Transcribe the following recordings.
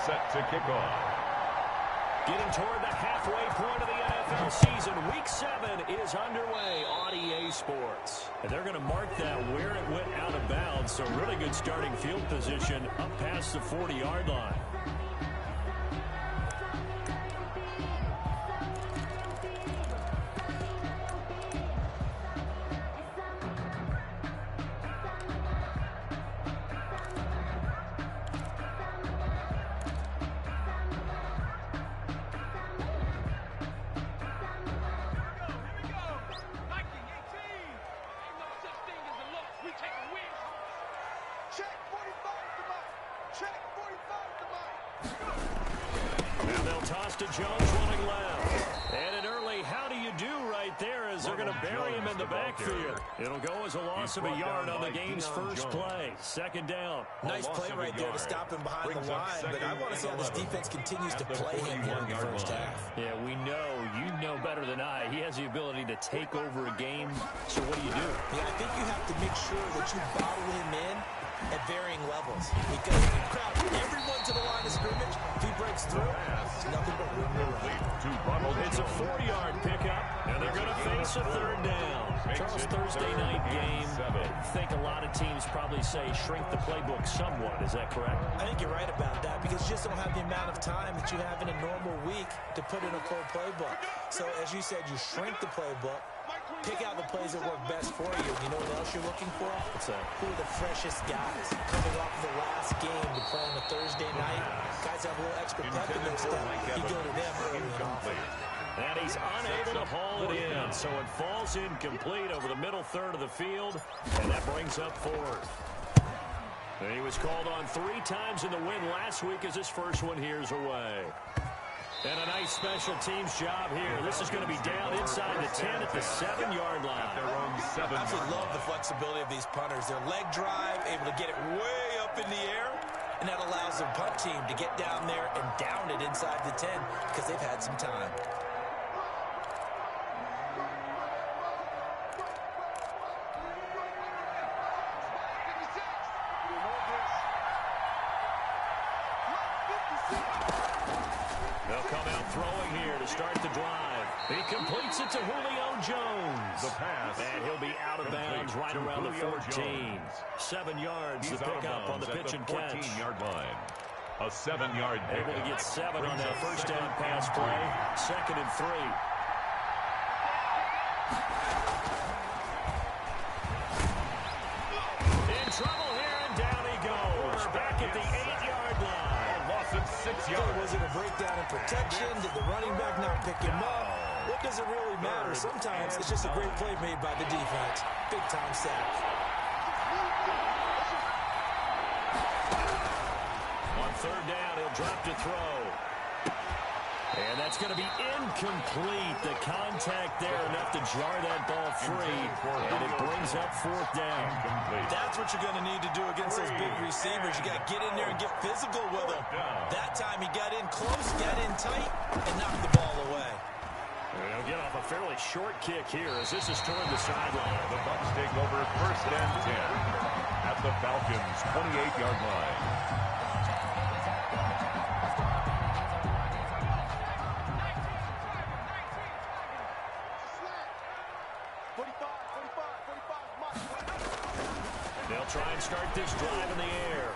Set to kick off. Getting toward the halfway point of the NFL season. Week 7 is underway on EA Sports. And they're going to mark that where it went out of bounds. So really good starting field position up past the 40-yard line. And they'll toss to Jones running left. And an early how do you do right there as they're going to bury him in the backfield. It'll go as a loss of a yard on the game's first play. Second down. Nice play right there to stop him behind the line. But I want to see how this defense continues to play him here in the first half. Yeah, we know. You know better than I. He has the ability to take over a game. So what do you do? Yeah, I think you have to make sure that you bottle him in at varying levels. Because if you crowd everyone to the line of scrimmage, if he breaks through, it's nothing but room to run. It's a 4-yard pickup, and they're going to face a third down. Charles, Thursday night game, I think a lot of teams probably say shrink the playbook somewhat. Is that correct? I think you're right about that because you just don't have the amount of time that you have in a normal week to put in a full playbook. So, as you said, you shrink the playbook. Pick out the plays that work best for you. You know what else you're looking for? What's that? Who are the freshest guys coming off of the last game to play on a Thursday night? Guys have a little extra pep in their step. You go to them early and often. And he's unable to haul it in, so it falls incomplete over the middle third of the field, and that brings up fourth. And he was called on 3 times in the win last week as his first one here's away. And a nice special teams job here. This is going to be down inside the 10 at the 7-yard line. I absolutely love the flexibility of these punters. Their leg drive, able to get it way up in the air, and that allows their punt team to get down there and down it inside the 10 because they've had some time. They'll come out throwing here to start the drive. He completes it to Julio Jones. The pass. And he'll be out of bounds right around the 14. 7 yards to pick up on the pitch and catch. 14-yard line. A 7-yard Able to get 7 on that first down pass play. 2nd and 3. In trouble here, and down he goes. Back at the 8-yard line. Loss of 6 yards. Was it a breakdown in protection? Did the running back not pick him up? What does it really matter? Sometimes it's just a great play made by the defense. Big-time sack. On 3rd down, he'll drop to throw. And that's going to be incomplete. The contact there enough to jar that ball free. And it brings up 4th down. That's what you're going to need to do against those big receivers. You got to get in there and get physical with them. That time he got in close, got in tight, and knocked the ball away. They'll get off a fairly short kick here as this is toward the sideline. The Bucks take over 1st and 10 at the Falcons' 28-yard line. They'll try and start this drive in the air.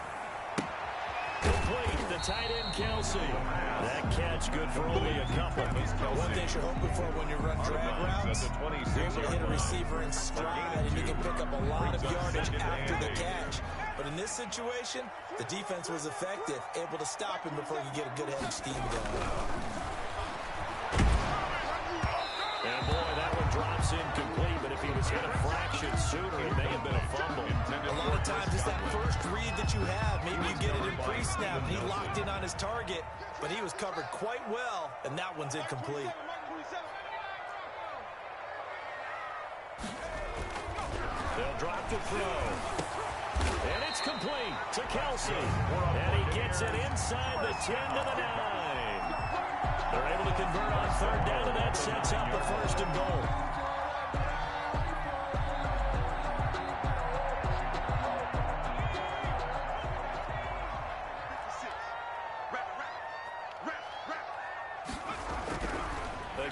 Complete, the tight end Kelsey. That catch good for only a couple. One thing you're hoping for when you run drag routes, you're able to hit a receiver in stride and you can pick up a lot of yardage after the catch. But in this situation, the defense was effective, able to stop him before you get a good head of steam going. And boy, that one drops incomplete, but if he was hit a fraction sooner, it may have been a fumble. A lot of times it's that first read that you have. Maybe you get it in pre-snap, and he locked in on his target, but he was covered quite well, and that one's incomplete. They'll drop the throw. And it's complete to Kelsey. And he gets it inside the 10 to the 9. They're able to convert on 3rd down, and that sets up the 1st and goal.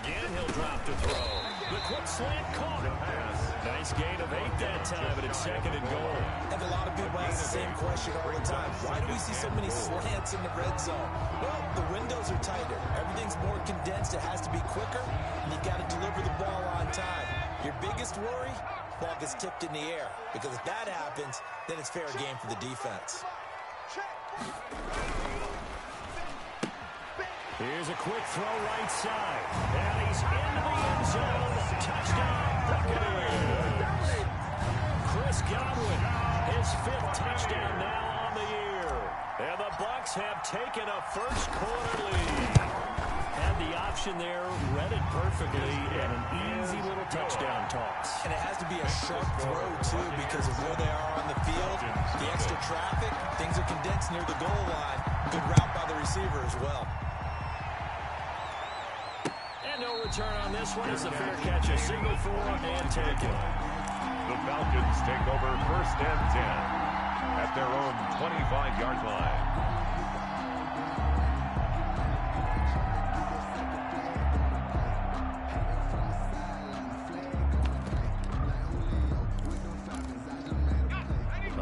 Again, he'll drop to throw. The quick slant caught. Nice gain of 8 that time, but it's 2nd and goal. And a lot of people ask the same question all the time. Why do we see so many slants in the red zone? Well, the windows are tighter. Everything's more condensed. It has to be quicker, and you've got to deliver the ball on time. Your biggest worry? Ball gets tipped in the air. Because if that happens, then it's fair game for the defense. Here's a quick throw right side. And he's into the end zone. Touchdown, Buccaneers. Chris Godwin, his 5th touchdown now on the year. And the Bucs have taken a first-quarter lead. Had the option there, read it perfectly, and an easy little touchdown toss. And it has to be a sharp throw, too, because of where they are on the field, the extra traffic, things are condensed near the goal line. Good route by the receiver as well. And no return on this one as the fair catch, a signal for and taken. The Falcons take over 1st and 10 at their own 25-yard line.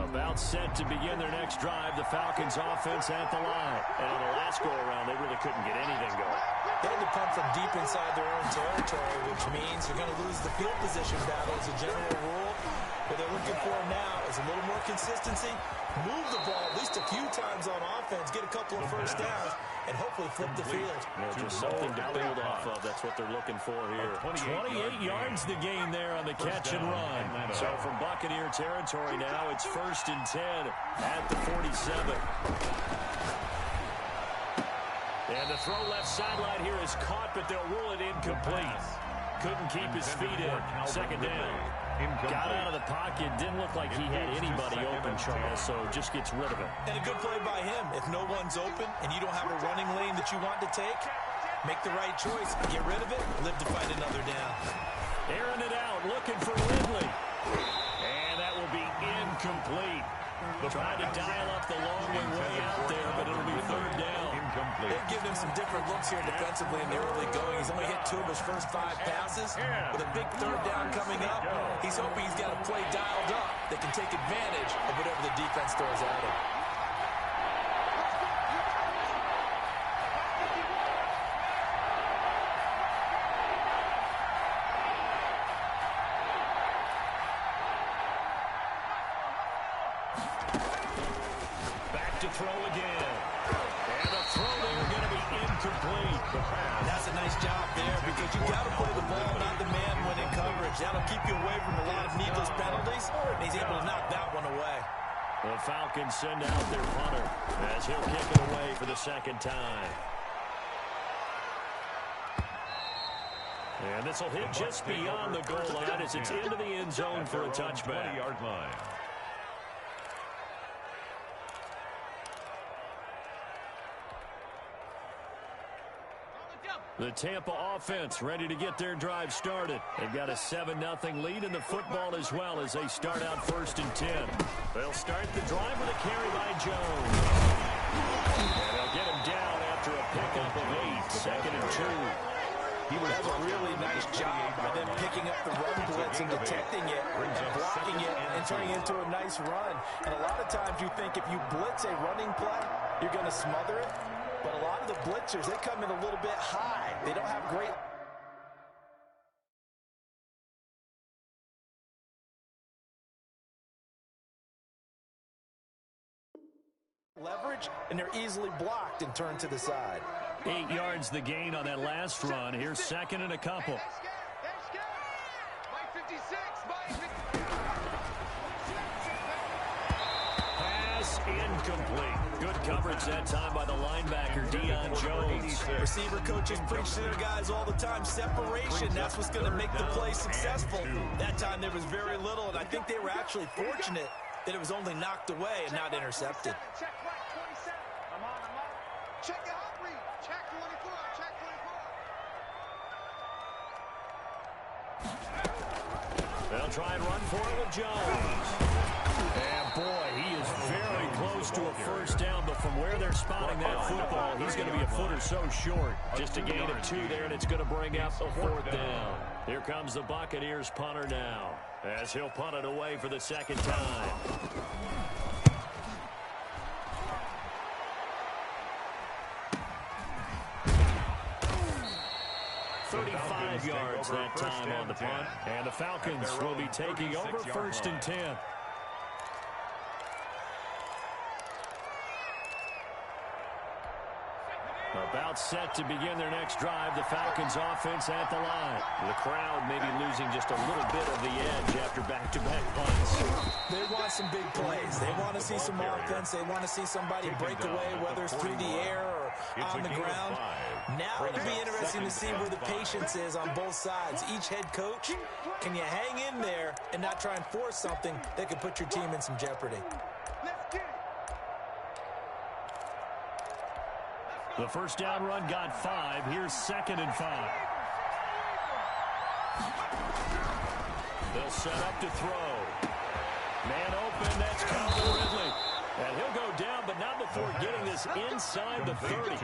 About set to begin their next drive, the Falcons offense at the line. And on the last go-around, they really couldn't get anything going. They had to punt from deep inside their own territory, which means you're going to lose the field position battle as a general rule. What they're looking for now is a little more consistency, move the ball at least a few times on offense, get a couple of first downs, and hopefully flip the field. Yeah, just something to build off of. That's what they're looking for here. 28 yards the gain there on the catch and run. So from Buccaneer territory now, it's 1st and 10 at the 47. And the throw left sideline here is caught, but they'll rule it incomplete. Couldn't keep his feet in. 2nd down. Got out of the pocket. Didn't look like he had anybody open, Charles, so just gets rid of it. And a good play by him. If no one's open and you don't have a running lane that you want to take, make the right choice. Get rid of it. Live to fight another down. Airing it out. Looking for Ridley. And that will be incomplete. Trying to dial up the long way out there, but it'll be 3rd down. They've given him some different looks here defensively in the early going. He's only hit 2 of his first 5 passes. With a big 3rd down coming up, he's hoping he's got a play dialed up that can take advantage of whatever the defense throws at him. Back to throw again. And the throw there going to be incomplete. That's a nice job there because you got to play the ball, not the man when in coverage. That'll keep you away from a lot of needless penalties. And he's able to knock that one away. The Falcons send out their punter as he'll kick it away for the 2nd time. And this will hit just beyond the goal line as it's into the end zone for a touchback. 20-yard line. The Tampa offense ready to get their drive started. They've got a 7-0 lead in the football as well as they start out 1st and 10. They'll start the drive with a carry by Jones. And they'll get him down after a pickup of 8, 2nd and 2. That was a really nice job by them picking up the run blitz and detecting it and blocking it and turning it into a nice run. And a lot of times you think if you blitz a running play, you're going to smother it. But a lot of the blitzers, they come in a little bit high. They don't have great leverage, and they're easily blocked and turned to the side. 8 yards the gain on that last run. Here's 2nd and a couple. Pass incomplete. Good coverage that time by the linebacker, Deion Jones. Receiver coaches preach to their guys all the time. Separation, that's what's going to make the play successful. That time there was very little, and I think they were actually fortunate that it was only knocked away and not intercepted. Check right 27. I'm on. Check the hot read. Check 24. Check 24. They'll try and run for it with Jones. And boy, he is very close to a first down, but from where they're spotting that football, he's going to be a foot or so short. Just a gain of 2 there, and it's going to bring up a 4th down. Here comes the Buccaneers punter now, as he'll punt it away for the second time. 35 yards that time on the punt. And the Falcons will be taking over 1st and 10. About set to begin their next drive. The Falcons offense at the line. The crowd maybe losing just a little bit of the edge after back-to-back punts. They want some big plays. They want to see some offense. They want to see somebody break away, whether it's through the air or on the ground. Now it'll be interesting to see where the patience is on both sides. Each head coach, can you hang in there and not try and force something that could put your team in some jeopardy? The first down run got 5. Here's 2nd and 5. They'll set up to throw. Man open, that's Calvin Ridley. And he'll go down, but not before getting this inside the 30.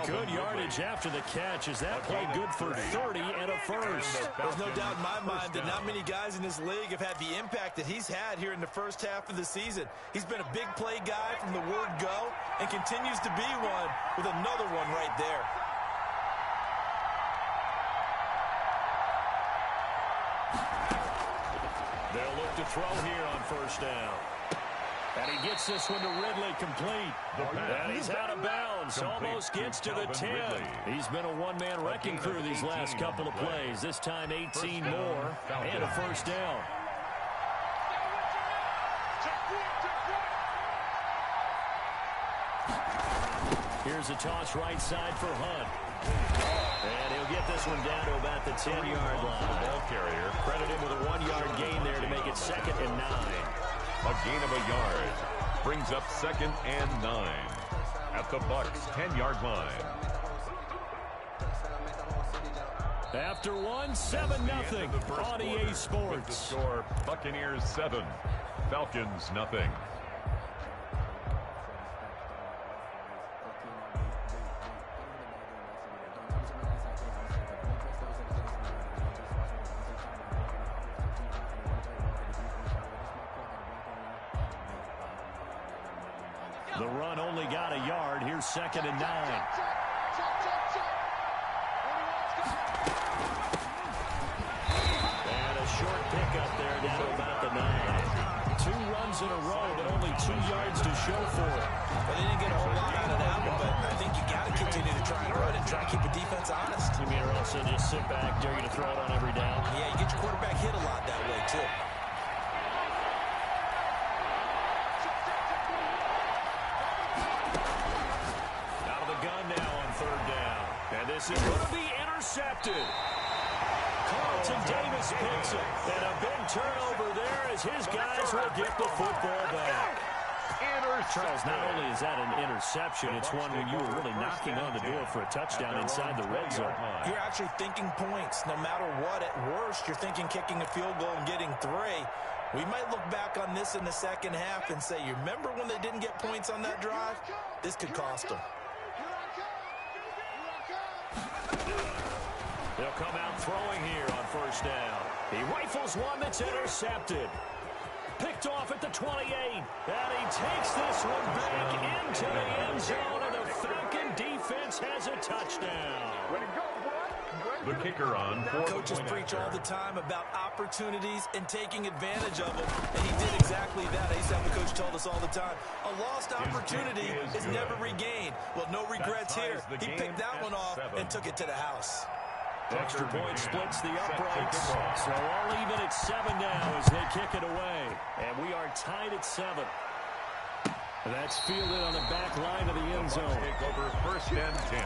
Good yardage after the catch. Is that play good for 30 and a first? There's no doubt in my mind that not many guys in this league have had the impact that he's had here in the first half of the season. He's been a big play guy from the word go and continues to be one with another one right there. They'll look to throw here on first down. And he gets this one to Ridley complete. And he's out of bounds. Almost gets to the 10. He's been a one-man wrecking crew these last couple of plays. This time 18 more and a first down. Here's a toss right side for Hunt. And he'll get this one down to about the 10-yard line. The ball carrier. Credit him with a 1-yard gain there to make it 2nd and 9. A gain of a yard brings up 2nd and 9 at the Bucks 10-yard line. After 7-0 on EA Sports. With the score, Buccaneers 7, Falcons nothing. The run only got a yard. Here's 2nd and 9. And a short pickup there down to about the 9. 2 runs in a row, but only 2 yards to show for it. Well, they didn't get a whole lot out of that one, but I think you got to continue to try and run and try and keep the defense honest. You mean, or also just sit back, dare you to throw it on every down? Yeah, you get your quarterback hit a lot that way, too. This is going to be intercepted. Carlton Davis picks it. And a big turnover there as his guys will get the football back. Charles, not only is that an interception, it's one when you were really knocking on the door for a touchdown inside the red zone. You're actually thinking points. No matter what, at worst, you're thinking kicking a field goal and getting 3. We might look back on this in the second half and say, you remember when they didn't get points on that drive? This could cost them. They'll come out throwing here on first down. He rifles one that's intercepted. Picked off at the 28. And he takes this one back into the end zone, and the Falcon defense has a touchdown. The kicker on. Coaches preach all the time about opportunities and taking advantage of them, and he did exactly that. I used to have a coach told us all the time, a lost opportunity is never regained. Well, no regrets here. He picked that one off and took it to the house. Extra point splits the uprights. So all even at 7 now as they kick it away. And we are tied at 7. That's fielded on the back line of the end zone. Take over 1st and 10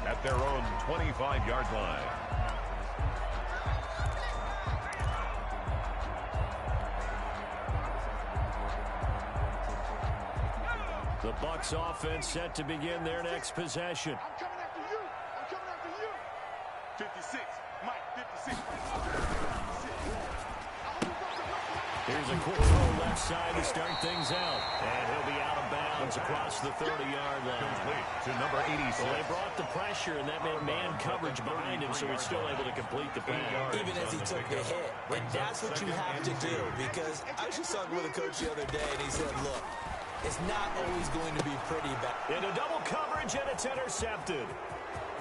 at their own 25-yard line. The Bucks offense set to begin their next possession. I'm coming after you. I'm coming after you. 56. Mike, 56. Here's a quick throw left side to start things out. And he'll be out of bounds across the 30-yard line. Complete to number 86. Well, they brought the pressure, and that meant man coverage behind him, so he's still able to complete the pass. Even as he took the hit. And that's what you have to do, because I was just talking with a coach the other day, and he said, look, it's not always going to be pretty bad. Into double coverage, and it's intercepted.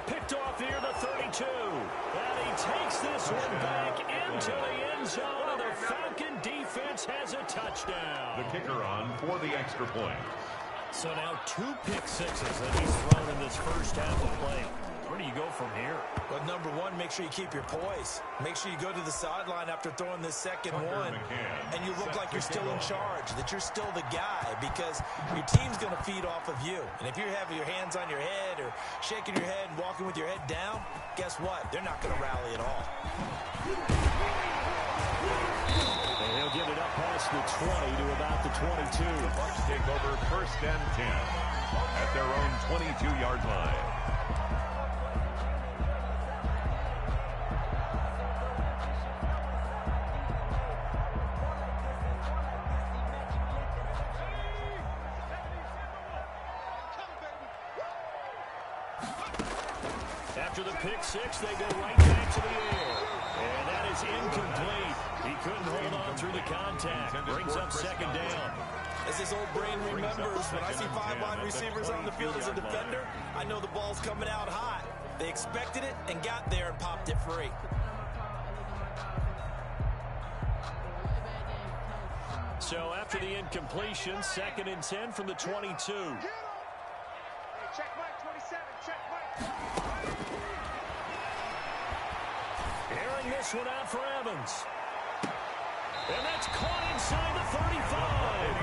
Picked off near the 32. And he takes this one back into the end zone, and the Falcon defense has a touchdown. The kicker on for the extra point. So now 2 pick sixes that he's thrown in this first half of play. Where do you go from here? Well, number one, make sure you keep your poise. Make sure you go to the sideline after throwing this second one, and you look like you're still in charge, that you're still the guy, because your team's going to feed off of you. And if you're having your hands on your head or shaking your head and walking with your head down, guess what? They're not going to rally at all. And he'll get it up past the 20 to about the 22. The Bucks take over 1st and 10 at their own 22-yard line. After the pick six, they go right back to the air. And that is incomplete. He couldn't hold on through the contact. Brings up 2nd down. As this old brain remembers, when I see 5 wide receivers on the field as a defender, I know the ball's coming out hot. They expected it and got there and popped it free. So after the incompletion, 2nd and 10 from the 22. Check Mike, 27. Check Mike. Airing this one out for Evans. And that's caught inside the 35.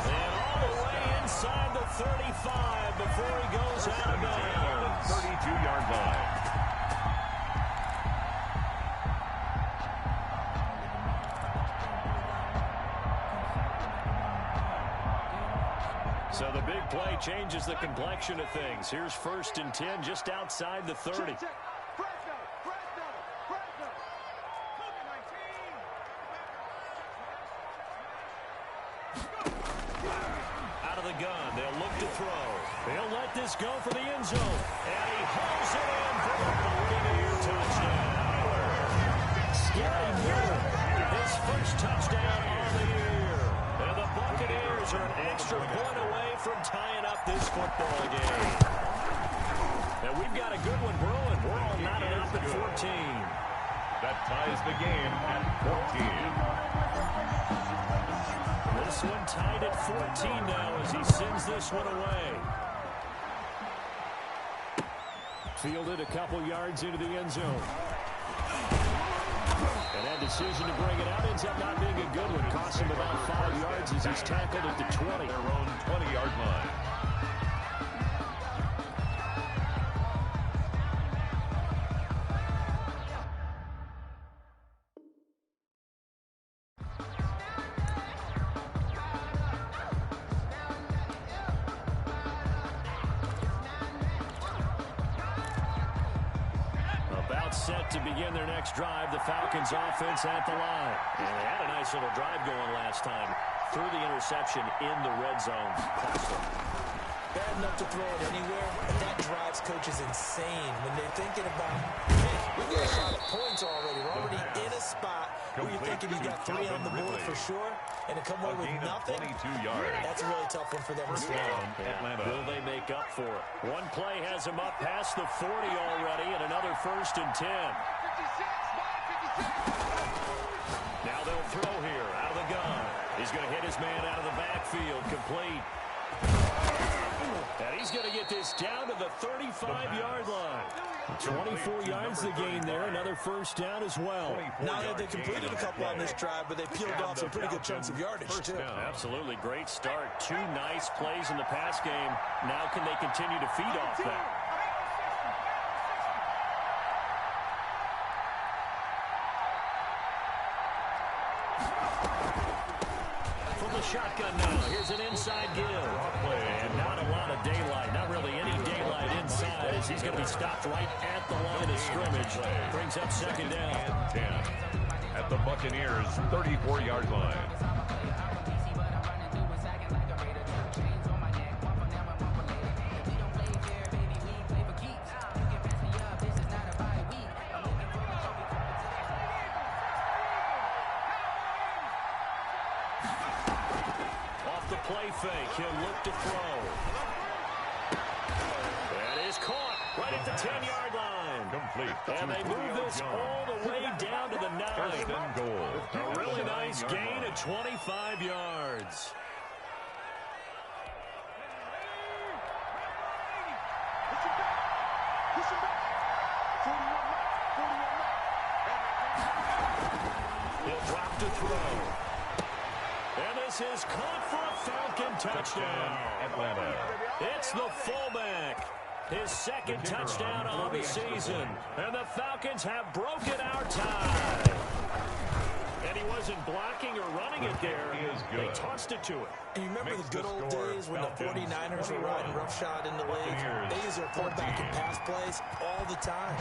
And all the way inside the 35 before he goes out of bounds. 32-yard line. So the big play changes the complexion of things. Here's 1st and 10 just outside the 30. Out of the gun, they'll look to throw. They'll let this go for the end zone. And he hauls it in for a 3-year touchdown. Scary Miller, his first touchdown on the year. And the Buccaneers are an extra point away from tying up this football game. Now we've got a good one brewing. We're all knotted up at 14. That ties the game at 14. This one tied at 14 now as he sends this one away. Fielded a couple yards into the end zone. And that decision to bring it out ends up not being a good one. Cost him about 5 yards as he's tackled at the 20. Their own 20-yard line. Set to begin their next drive. The Falcons offense at the line. And they had a nice little drive going last time. Threw the interception in the red zone. Bad enough to throw it anywhere, but that drives coaches insane when they're thinking about, hey, we got a shot at points already. We're already in a spot where you're thinking you got 3 on the board for sure, and to come away with nothing, 22 yards. that's a really tough one for them to swallow. Will they make up for it? One play has him up past the 40 already, and another 1st and 10. 56, 56. Now they'll throw here out of the gun. He's going to hit his man out of the backfield, complete. And he's going to get this down to the 35-yard line. 24 yards the gain there. Another 1st down as well. Now that they completed a couple on this drive, but they peeled off some pretty good chunks of yardage, too. Absolutely. Great start. 2 nice plays in the pass game. Now can they continue to feed off that? Shotgun now. Here's an inside give. And not a lot of daylight. Not really any daylight inside as he's going to be stopped right at the line of scrimmage. Brings up 2nd down. 10 at the Buccaneers' 34-yard line. fake. He'll look to throw. That is caught right at the 10-yard line. Complete. And they move this all the way down to the 9. First and goal. A really nice gain of 25 yards. He'll drop to throw. And this is caught for a Falcon touchdown. Atlanta. It's the fullback. His second touchdown on the season. And the Falcons have broken our tie. And he wasn't blocking or running it there. They tossed it to him. And you remember the good old days when the 49ers were riding roughshod in the league? They used their quarterback in pass plays all the time.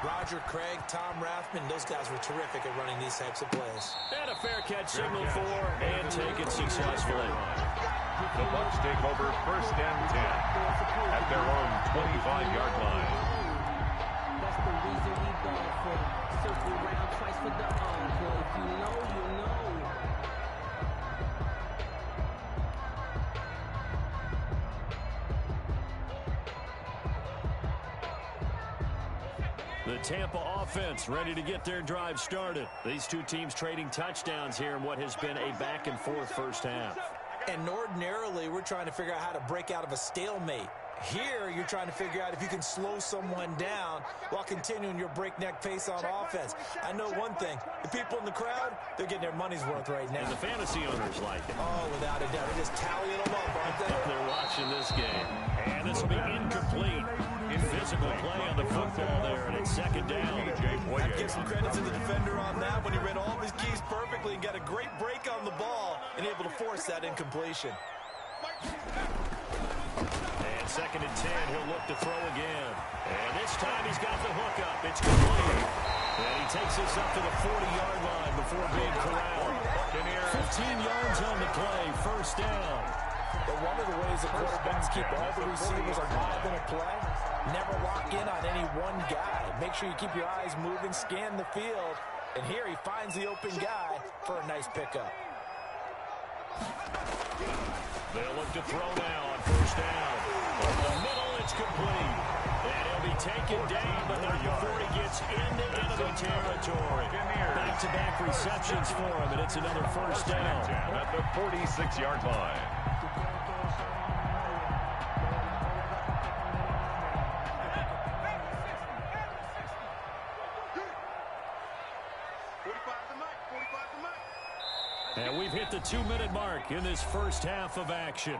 Roger Craig, Tom Rathman, those guys were terrific at running these types of plays. And a fair catch signal for and taken successfully. The Bucks take over first and 10 at their own 25-yard line. That's the reason we go for circle around twice for the encore. If you know, you know. The Tampa offense ready to get their drive started. These two teams trading touchdowns here in what has been a back-and-forth first half. And ordinarily, we're trying to figure out how to break out of a stalemate. Here, you're trying to figure out if you can slow someone down while continuing your breakneck pace on offense. I know one thing. The people in the crowd, they're getting their money's worth right now. And the fantasy owners like it. Oh, without a doubt. They're just tallying them up, aren't they? They're watching this game. And this will be incomplete. Physical play on the football there, and it's second down. I'd give some credit to the defender on that when he read all of his keys perfectly and got a great break on the ball and able to force that incompletion. And second and 10, he'll look to throw again. And this time he's got the hook up. It's complete. And he takes this up to the 40-yard line before being corralled. 15 yards on the play, first down. But one of the ways the quarterbacks keep all the receivers alive in a play, never lock in on any one guy. Make sure you keep your eyes moving, scan the field, and here he finds the open guy for a nice pickup. They'll look to throw now on first down. Over the middle, it's complete. And he'll be taken down, but not before he gets into enemy territory. Back-to-back receptions for him, and it's another first down. At the 46-yard line. And we've hit the 2-minute mark in this first half of action.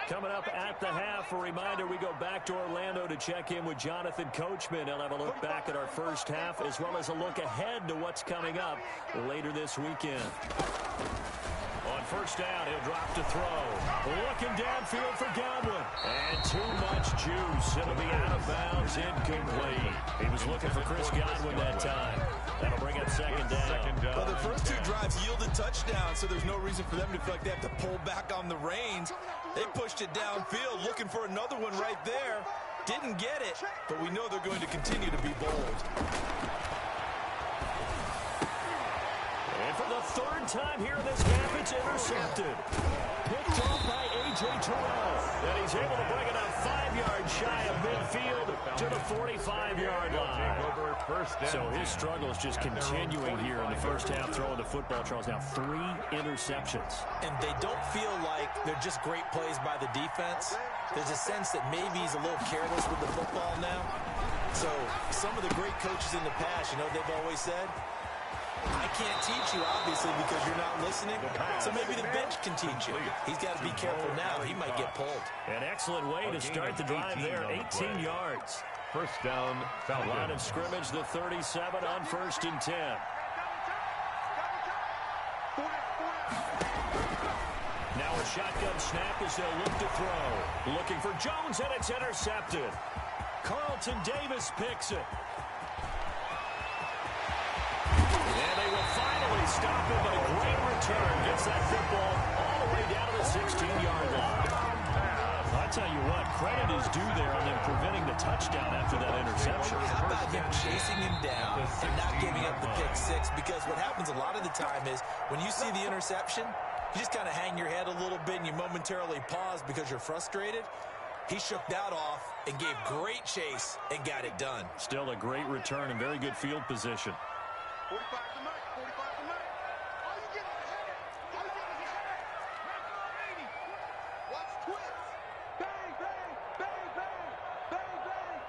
Coming up at the half, a reminder, we go back to Orlando to check in with Jonathan Coachman. He'll have a look back at our first half as well as a look ahead to what's coming up later this weekend. On first down, he'll drop to throw. Looking downfield for Godwin. And too much juice. It'll be out of bounds, incomplete. He was looking for Chris Godwin that time. That'll bring up second down. Well, the first two drives yielded touchdowns, so there's no reason for them to feel like they have to pull back on the reins. They pushed it downfield, looking for another one right there. Didn't get it, but we know they're going to continue to be bold. And for the third time here in this half, it's intercepted. Picked off by A.J. Terrell. And he's able to bring it up 5 yards shy of midfield to the 45-yard line. So his struggle is just continuing here in the first half, throwing the football. Charles, now 3 interceptions. And they don't feel like they're just great plays by the defense. There's a sense that maybe he's a little careless with the football now. So some of the great coaches in the past, you know what they've always said? I can't teach you, obviously, because you're not listening. So maybe the bench can teach you. He's got to be careful now. He might get pulled. An excellent way to start the drive there. 18 yards. First down, Falcons. Line of scrimmage, the 37 on first and 10. Now a shotgun snap as they'll look to throw. Looking for Jones, and it's intercepted. Carlton Davis picks it. And they will finally stop him, but a great return gets that football all the way down to the 16-yard line. I'll tell you what, credit is due there on them preventing the touchdown after that interception. How about him down and not giving up the pick six, because what happens a lot of the time is when you see the interception, you just kind of hang your head a little bit and you momentarily pause because you're frustrated. He shook that off and gave great chase and got it done. Still a great return and very good field position. 45 to Mike, 45 to Mike. All you get is a head. All you get is a head. Back on 80. Watch twist. Bang, bang, bang, bang, bang, bang.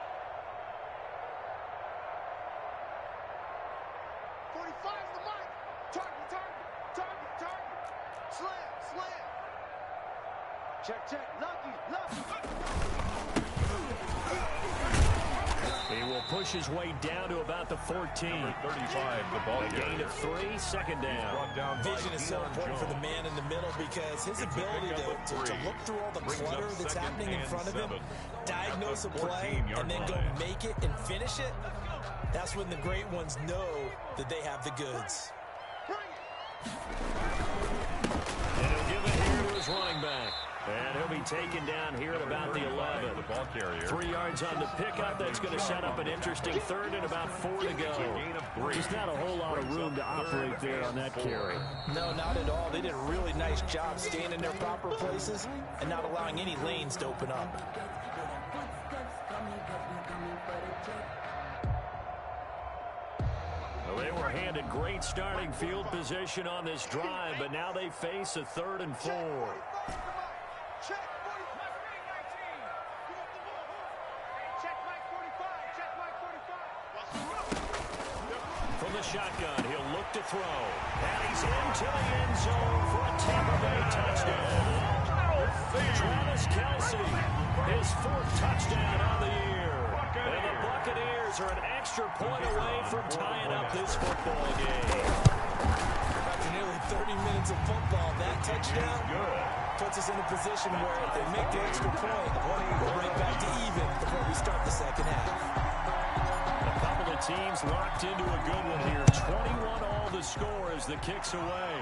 45 to Mike. Target, target, target, target. Slam, slam. Check, check. Lucky, lucky. He will push his way down to about the 14. Number 35, the ball A gain of 3, second down. Vision is so important for the man in the middle, because his ability to look through all the clutter that's happening in front of him, diagnose a play, and then go make it and finish it, that's when the great ones know that they have the goods. And he'll give it here to his running back. And he'll be taken down here at about the 11. The ball carrier. 3 yards on the pickup. That's going to set up an interesting third and about 4 to go. There's not a whole lot of room to operate there on that carry. No, not at all. They did a really nice job staying in their proper places and not allowing any lanes to open up. Well, they were handed great starting field position on this drive, but now they face a 3rd and 4. Check, 45, Mike 19. Check Mike 45. Check Mike 45. From the shotgun, he'll look to throw. And he's into the end zone for a Tampa Bay touchdown. Travis Kelce, his 4th touchdown on the year. And the Buccaneers are an extra point away from tying up this football game. After nearly 30 minutes of football, that touchdown puts us in a position where if they make the extra point, we're right back to even before we start the second half. A couple of teams locked into a good one here. 21 all the score as the kick's away.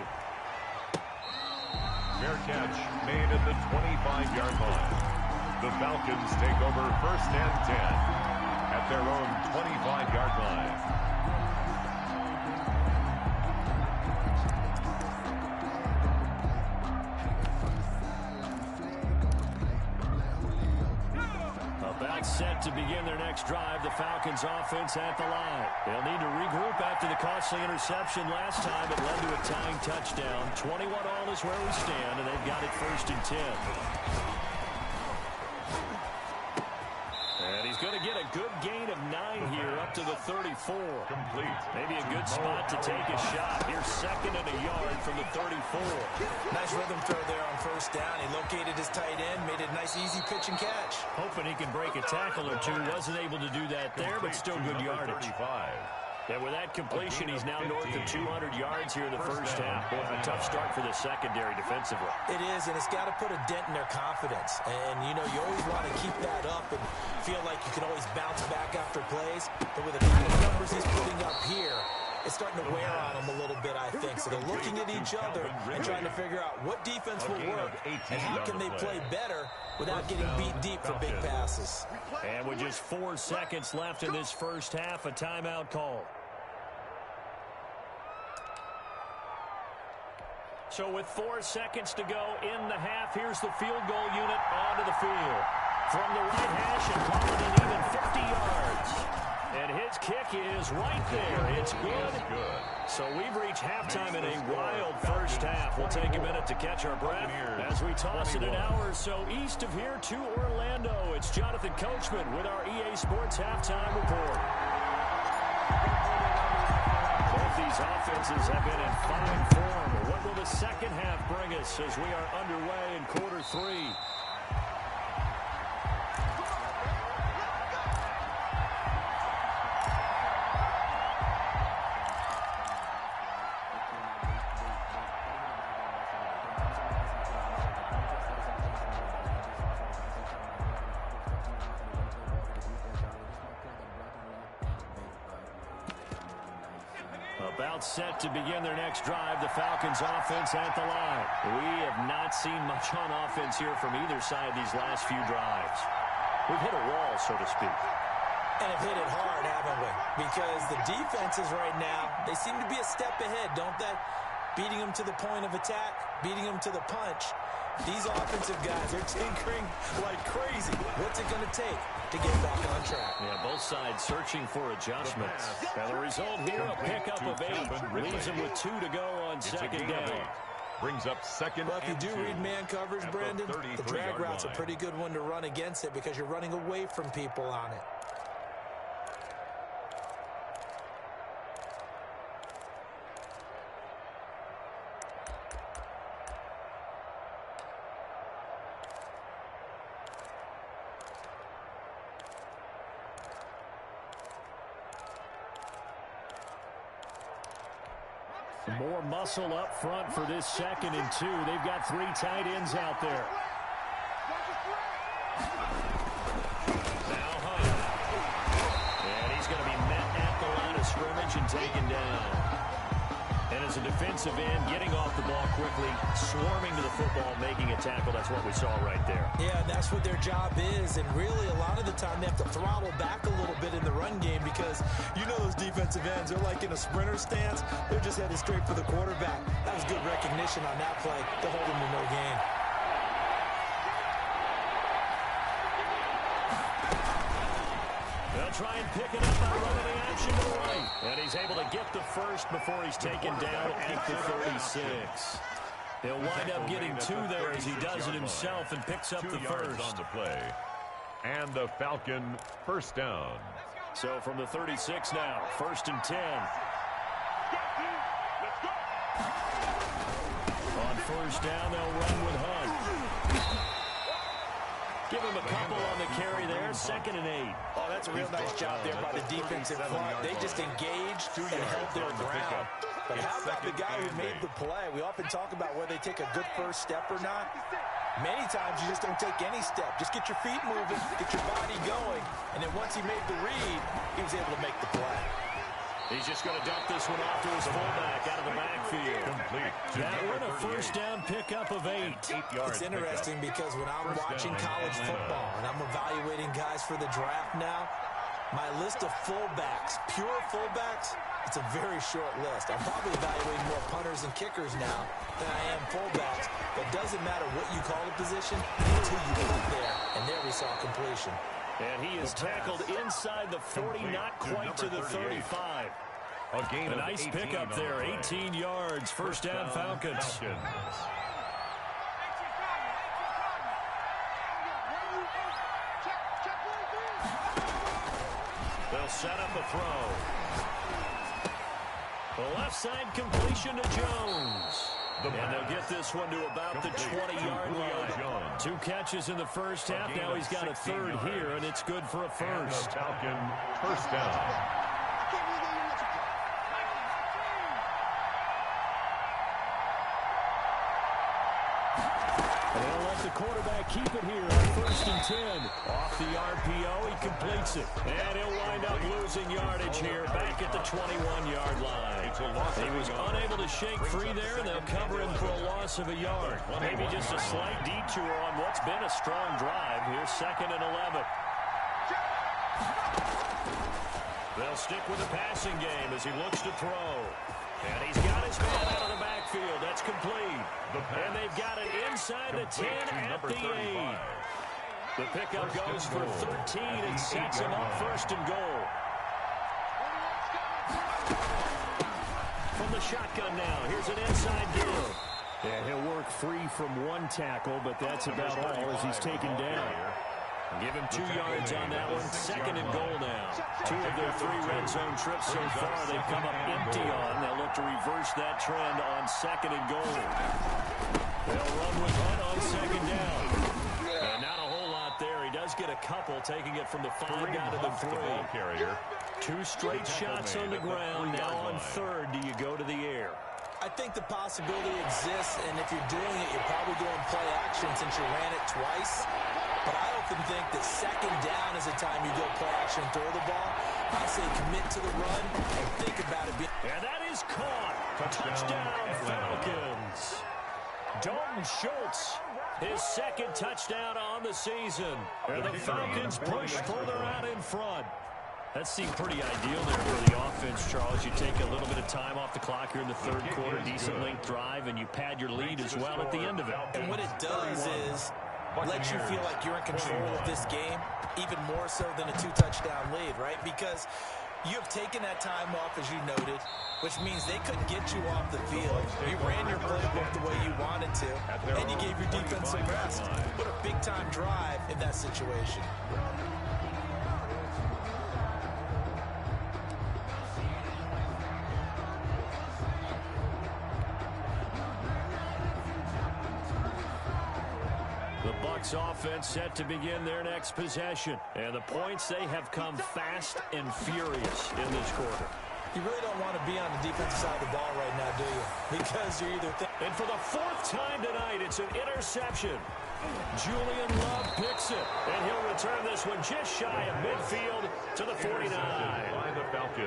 Fair catch made at the 25-yard line. The Falcons take over 1st and 10 at their own 25-yard line. About set to begin their next drive, the Falcons offense at the line. They'll need to regroup after the costly interception last time. It led to a tying touchdown. 21 all is where we stand, and they've got it 1st and 10. And he's going to get a good gain of 9 here up to the 34. Complete. Maybe a good spot to take a shot. Here's 2nd and a yard from the 34. Nice rhythm throw there on 1st down. He located his tight end, made it a nice easy pitch and catch. Hoping he can break a tackle or two. Wasn't able to do that there, but still good yardage. 35. And with that completion, he's now north of 200 yards here in the 1st half. Boy, a tough start for the secondary defensively. It is, and it's got to put a dent in their confidence. And, you know, you always want to keep that up and feel like you can always bounce back after plays. But with the kind of numbers he's putting up here, it's starting to wear on them a little bit, I think. So they're looking at each other and trying to figure out what defense will work and how can they play better without getting beat deep for big passes. And with just 4 seconds left in this 1st half, a timeout call. So with 4 seconds to go in the half, here's the field goal unit onto the field. From the right hash and call it an even 50 yards. And his kick is right there. It's good. So we've reached halftime in a wild 1st half. We'll take a minute to catch our breath as we toss it an hour or so east of here to Orlando. It's Jonathan Coachman with our EA Sports Halftime Report. Both these offenses have been in fine form. What will the second half bring us as we are underway in quarter 3? About set to begin their next drive, the Falcons offense at the line. We have not seen much on offense here from either side these last few drives. We've hit a wall, so to speak. And have hit it hard, haven't we? Because the defenses right now, they seem to be a step ahead, don't they? Beating them to the point of attack, beating them to the punch. These offensive guys, they're tinkering like crazy. What's it going to take to get back on track? Yeah, both sides searching for adjustments. And the result here, a pickup of 8. Leaves them with 2 to go on second down. Brings up second. Well, if you do read man coverage, Brandon, the drag route's a pretty good one to run against it because you're running away from people on it. More muscle up front for this 2nd and 2. They've got 3 tight ends out there. Now Hunt. And he's going to be met at the line of scrimmage and taken down. And as a defensive end, getting off the ball quickly, swarming to the football, making a tackle. That's what we saw right there. Yeah, that's what their job is. And really, a lot of the time, they have to throttle back a little bit in the run game because you know those defensive ends, they're like in a sprinter stance. They're just headed straight for the quarterback. That was good recognition on that play. They'll hold him to no gain. They'll try and pick it up by running the action to the right. And he's able to get the first before he's taken down at the 36. He'll wind up getting 2 there as he does it himself and picks up the first. On the play. And the Falcon first down. So from the 36 now, 1st and 10. On 1st down, they'll run with Hunt. Give him a couple on the carry there, 2nd and 8. Oh, that's a real nice job there by the defensive front. They just engaged and held their ground. But how about the guy who made the play? We often talk about whether they take a good first step or not. Many times you just don't take any step. Just get your feet moving, get your body going, and then once he made the read, he was able to make the play. He's just going to dump this one off to his fullback out of the backfield. Complete. That one a first down pickup of 8. It's interesting because when I'm watching college football and I'm evaluating guys for the draft now, my list of fullbacks, pure fullbacks, it's a very short list. I'm probably evaluating more punters and kickers now than I am fullbacks. But it doesn't matter what you call a position until you put it there. And there we saw completion. And he is tackled inside the 40, not quite to the 35. A nice pickup there, 18 yards, first down Falcons. They'll set up a throw. The left side completion to Jones. And they'll get this one to about the 20-yard line. 2 catches in the first half. Now he's got a 3rd here, and it's good for a first. Falcon first down. They'll let the quarterback keep it here on 1st and 10. Off the RPO, he completes it. And he'll wind up losing yardage here back at the 21-yard line. He was unable to shake free there, and they'll cover him for a loss of a yard. Maybe just a slight detour on what's been a strong drive. Here's 2nd and 11. They'll stick with the passing game as he looks to throw. And he's got his man out of the backfield. That's complete. And they've got it inside the 10 at the 8. The pickup goes for 13 and sets him up 1st and goal. From the shotgun now, here's an inside give. Yeah, he'll work free from 1 tackle, but that's about all as he's taken down. Give him 2 yards on that one. 2nd and goal now. 2 of their 3 red zone trips so far they've come up empty on. They'll look to reverse that trend on 2nd and goal. They'll run with Hunt on 2nd down. And not a whole lot there. He does get a couple, taking it from the 5 down to the 3. 2 straight shots on the ground. Now on 3rd, do you go to the air? I think the possibility exists, and if you're doing it, you're probably going play action since you ran it twice. But I often think that 2nd down is the time you go play action and throw the ball. I say commit to the run and think about it. And that is caught. Touchdown Falcons. Dalton Schultz, his 2nd touchdown on the season. And the Falcons push further out in front. That seemed pretty ideal there for the offense, Charles. You take a little bit of time off the clock here in the third quarter, decent length drive, and you pad your lead as well at the end of it. And what it does is let you feel like you're in control of this game, even more so than a 2-touchdown lead, right? Because you have taken that time off, as you noted, which means they couldn't get you off the field. You ran your playbook the way you wanted to, and you gave your defense some rest. What a big-time drive in that situation. The Bucks offense set to begin their next possession. And the points, they have come fast and furious in this quarter. You really don't want to be on the defensive side of the ball right now, do you? Because you're either... And for the fourth time tonight, it's an interception. Julian Love picks it, and he'll return this one just shy of midfield to the 49.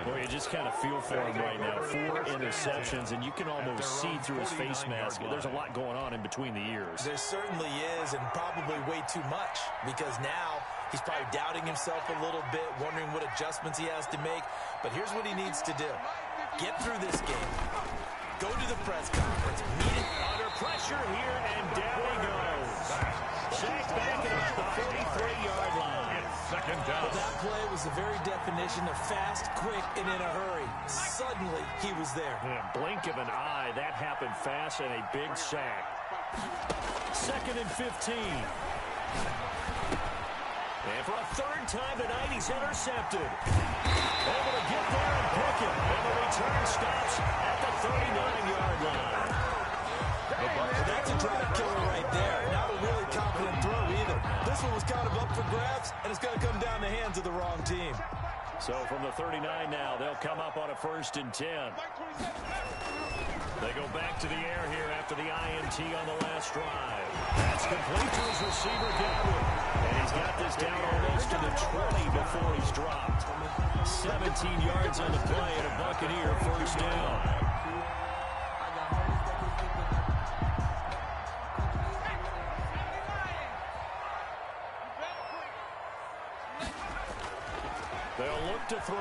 Boy, you just kind of feel for him right now. 4 interceptions, and you can almost see through his face mask. There's a lot going on in between the ears. There certainly is, and probably way too much, because now he's probably doubting himself a little bit, wondering what adjustments he has to make. But here's what he needs to do. Get through this game. Go to the press conference. Meet it. Under pressure here, and down he goes. Sacked back at about the 43-yard line. Second down. But that play was the very definition of fast, quick, and in a hurry. Suddenly, he was there. Yeah, blink of an eye. That happened fast, and a big sack. 2nd and 15. And for a third time tonight, he's intercepted. Able to get there and pick it. And the return stops at the 39-yard line. That's a drive killer right there. Not a really confident throw either. This one was kind of up for grabs, and it's going to come down the hands of the wrong team. So from the 39 now, they'll come up on a 1st and 10. They go back to the air here after the INT on the last drive. That's complete to his receiver, Goodwin. And he's got this down almost to the 20 before he's dropped. 17 yards on the play and a Buccaneer 1st down. They'll look to throw.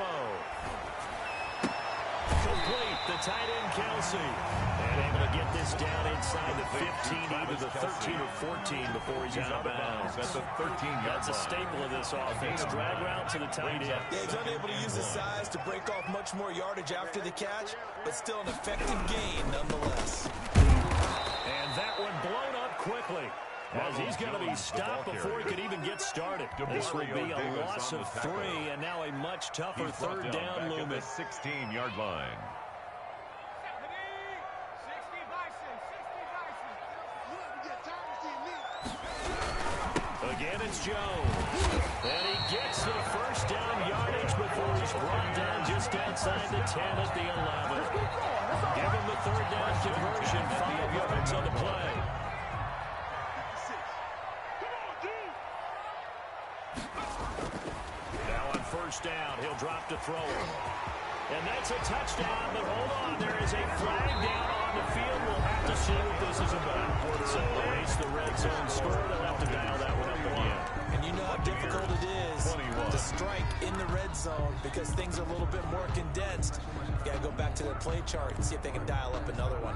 Complete, the tight end, Kelsey. And able to get this down inside the 15, either the 13 or 14 before he's out of bounds. That's a 13-yard. That's a staple of this offense. Drag route to the tight end. Yeah, he's unable to use his size to break off much more yardage after the catch, but still an effective gain nonetheless. And that one blown up quickly, as he's going to be stopped before he could even get started. This will be a loss of 3, and now a much tougher third down looming. 16-yard line. Again, it's Jones. And he gets the first down yardage before he's brought down just outside the 10 at the 11. Give him the third down conversion. 5 yards on the play. Now on 1st down, he'll drop to throw it. And that's a touchdown, but hold on. There is a flag down on the field. We'll have to see what this is about. So they ace the red zone score. They'll have to dial that one up again. And you know how difficult it is to strike in the red zone because things are a little bit more condensed. You got to go back to their play chart and see if they can dial up another one.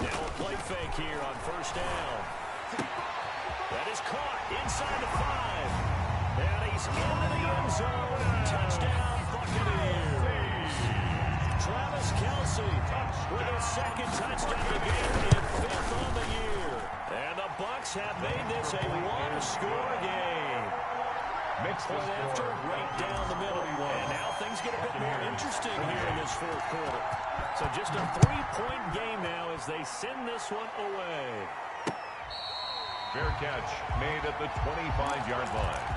Now a play fake here on 1st down. That is caught inside the 5. And he's into the end zone. Touchdown, Buccaneers. Travis Kelsey with his 2nd touchdown of the game and 5th on the year. And the Bucks have made this a one-score game. Point after, right down the middle. And now things get a bit more interesting here in this 4th quarter. So just a 3-point game now as they send this one away. Fair catch made at the 25-yard line.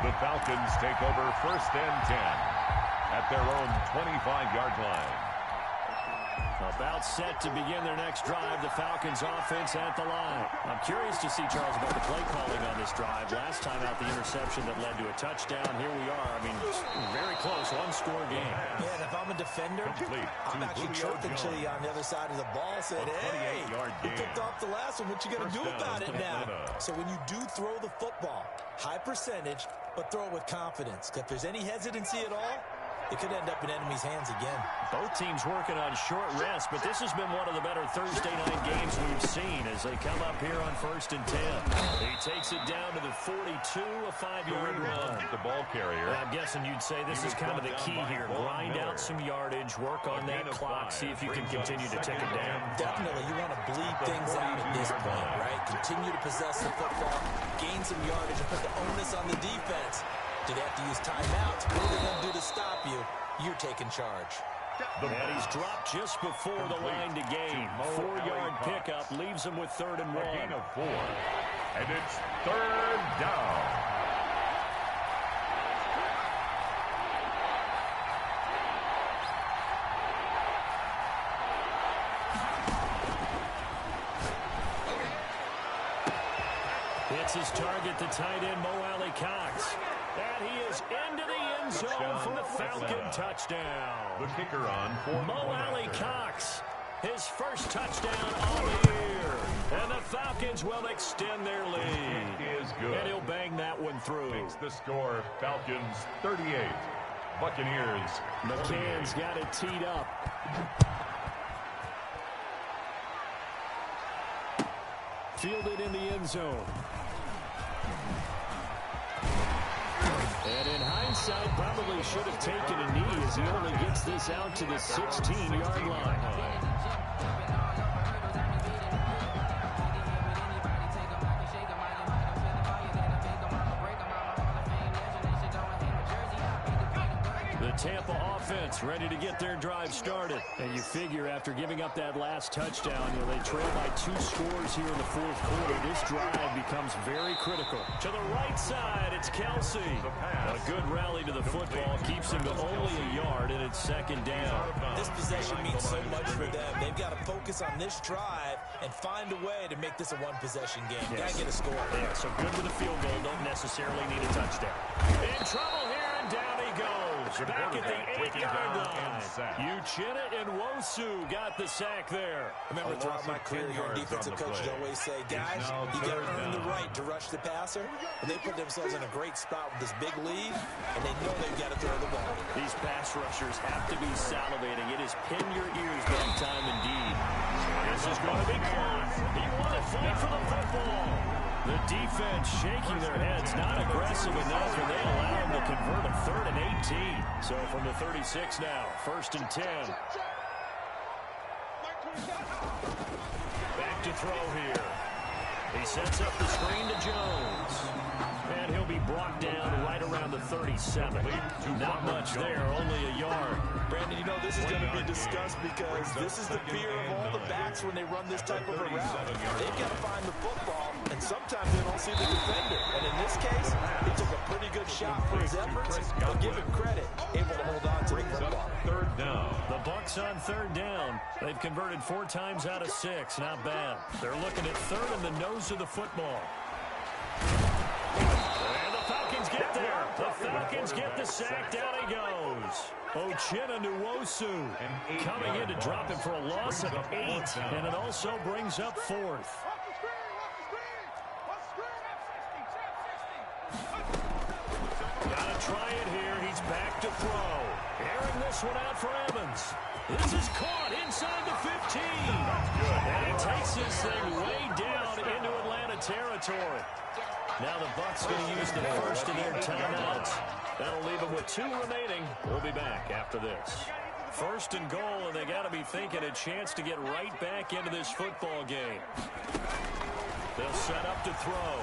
The Falcons take over 1st and 10 at their own 25-yard line. Now About set to begin their next drive, the Falcons offense at the line. I'm curious to see, Charles, about the play calling on this drive. Last time out, the interception that led to a touchdown. Here we are. I mean, very close, one-score game. Yeah, and if I'm a defender, I'm actually chirping to you on the other side of the ball, saying, hey, you picked off the last one. What you going to do about it now? So when you do throw the football, high percentage, but throw it with confidence. If there's any hesitancy at all, it could end up in enemy's hands again. Both teams working on short rest, but this has been one of the better Thursday night games we've seen as they come up here on 1st and 10. He takes it down to the 42, a 5-yard run. The ball carrier. And I'm guessing you'd say this is kind of the key here. Grind out some yardage, work on that clock, see if you can continue to tick it down. Definitely, you want to bleed things out at this point, right? Continue to possess the football, gain some yardage, and put the onus on the defense. Do they have to use timeouts? What are they going to do to stop you? You're taking charge. And he's dropped just before the line to gain. 4-yard pickup leaves him with 3rd and 1. A gain of 4. And it's 3rd down. It's his target, the tight end, Mo Cox. And he is into the end zone for a Falcon touchdown. The kicker on for Mo Cox, his first touchdown all year. And the Falcons will extend their lead. It is good. And he'll bang that one through. Makes the score Falcons 38. Buccaneers. McCann's got it teed up. Fielded in the end zone. And in hindsight, probably should have taken a knee as he only gets this out to the 16-yard line. Tampa offense ready to get their drive started. And you figure after giving up that last touchdown, they trail by 2 scores here in the 4th quarter. This drive becomes very critical. To the right side, it's Kelsey. A good rally to the football keeps him to only a yard, and it's 2nd down. This possession means so much for them. They've got to focus on this drive and find a way to make this a one-possession game. Yes. Got to get a score. Yeah, so good with a field goal. Don't necessarily need a touchdown. In trouble here, and down he goes. Back at the 8-yard line. Uchenna and Wosu got the sack there. Remember, throughout my career here, defensive coaches always say, guys, you got to earn the right to rush the passer. And they put themselves in a great spot with this big lead, and they know they've got to throw the ball. These pass rushers have to be salivating. It is pin your ears big time indeed. This is going to be caught. You want to fight for the football. The defense shaking their heads, not aggressive enough, and they allow them to convert a 3rd and 18. So from the 36 now, 1st and 10. Back to throw here. He sets up the screen to Jones. And he'll be brought down right around the 37. Not much there, only a yard. Brandon, you know this is going to be discussed because this is the fear of all the backs when they run this type of a route. They've got to find the football, and sometimes they don't see the defender. And in this case, he took a pretty good shot for his efforts, but give him credit, able to hold on to the football. 3rd down. The Bucks on 3rd down. They've converted 4 times out of 6. Not bad. They're looking at 3rd in the nose of the football. And the Falcons get there. The Falcons get the sack. Down he goes. Uchenna Nwosu coming in to drop him for a loss of 8. And it also brings up 4th. Gotta try it here. He's back to throw. Airing this one out for Evans. This is caught inside the 15. And he takes this thing way down into Atlanta territory. Now the Bucks going to use the first of their timeouts. That'll leave them with 2 remaining. We'll be back after this. 1st and goal, and they got to be thinking a chance to get right back into this football game. They'll set up to throw.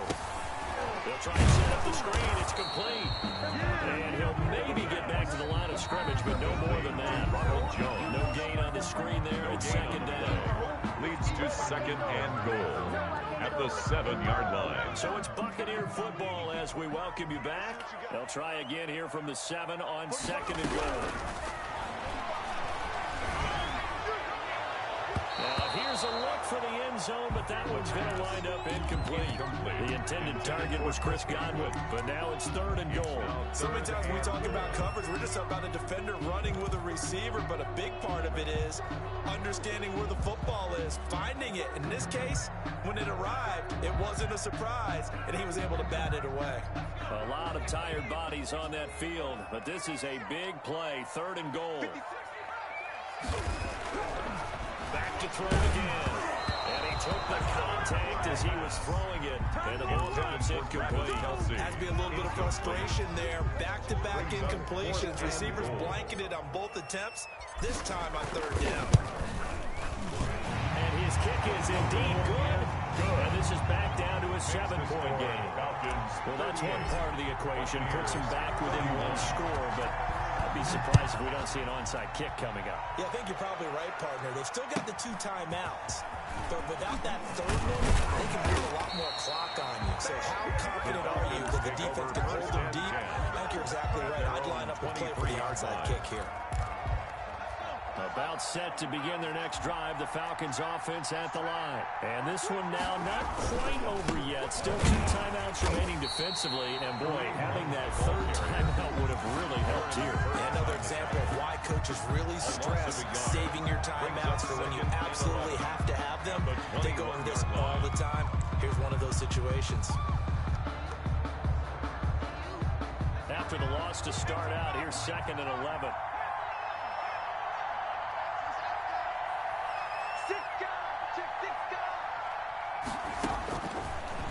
They'll try and set up the screen. It's complete. And he'll maybe get back to the line of scrimmage, but no more than that. No gain on the screen there. It's 2nd down. Leads to 2nd and goal at the 7-yard line. So it's Buccaneer football as we welcome you back. They'll try again here from the 7 on 2nd and goal. Has a look for the end zone, but that one's going to wind up incomplete. The intended target was Chris Godwin, but now it's 3rd and goal. So many times when we talk about coverage, we're just about a defender running with a receiver, but a big part of it is understanding where the football is, finding it. In this case, when it arrived, it wasn't a surprise, and he was able to bat it away. A lot of tired bodies on that field, but this is a big play, 3rd and goal. Back to throw again. And he took the contact as he was throwing it. And the ball drops incomplete. Has to be a little bit of frustration there. Back-to-back incompletions. Receivers blanketed on both attempts. This time on 3rd down. And his kick is indeed good. And this is back down to a 7-point game. Well, that's one part of the equation. Puts him back within 1 score, but I'd be surprised if we don't see an onside kick coming up. Yeah, I think you're probably right, partner. They've still got the 2 timeouts. But without that 3rd one, they can put a lot more clock on you. So how confident are you that the defense can hold them deep? I think you're exactly right. I'd line up and play for the onside kick here. About set to begin their next drive, the Falcons offense at the line. And this one now not quite over yet. Still 2 timeouts remaining defensively. And boy, having that 3rd timeout would have really helped here. Another example of why coaches really stress saving your timeouts for when you absolutely have to have them. They go over this all the time. Here's one of those situations. After the loss to start out, here's 2nd and 11.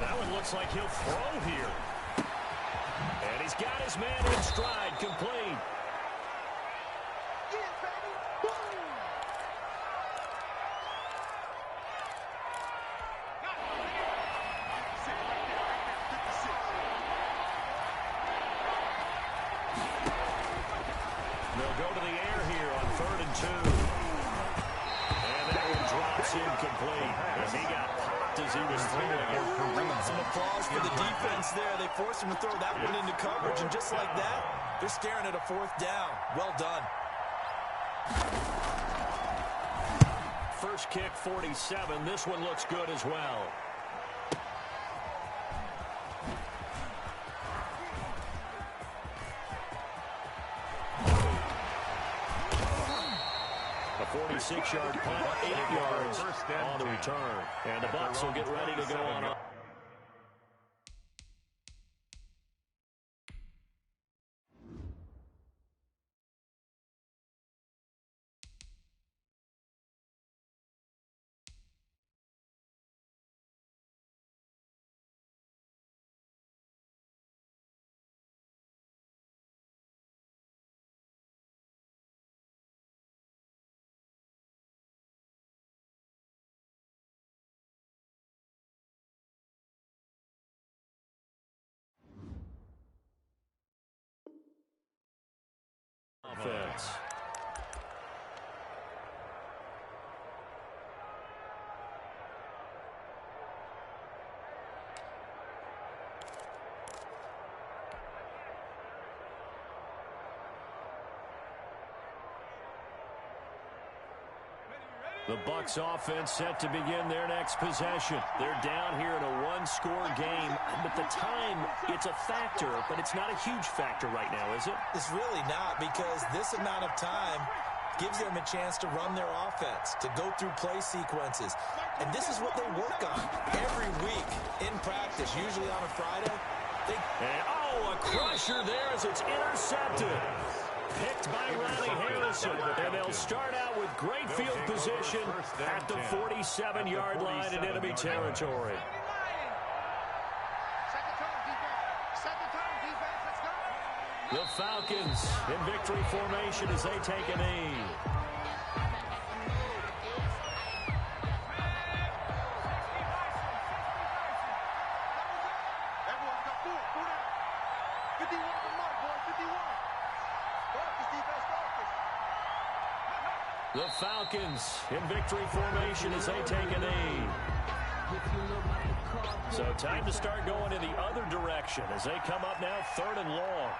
That one looks like he'll throw here. And he's got his man in stride, complete. They'll go to the air here on 3rd and 2. And that one drops incomplete as he got popped as he was throwing it. Some applause for the defense there. They forced him to throw that one into coverage, and just like that, they're staring at a 4th down. Well done. First kick, 47. This one looks good as well. A 46-yard punt, 8 yards on the return. And the Bucs will get ready to go on up. Offense. The Bucs offense set to begin their next possession. They're down here in a 1-score game, but the time, it's a factor, but it's not a huge factor right now, is it? It's really not, because this amount of time gives them a chance to run their offense, to go through play sequences. And this is what they work on every week in practice, usually on a Friday. A crusher there as it's intercepted. Picked by Ronnie Harrison, and they'll start out with great field position at the 47-yard line in enemy territory. The Falcons in victory formation as they take a knee. The Falcons in victory formation as they take a knee. So time to start going in the other direction as they come up now 3rd and long.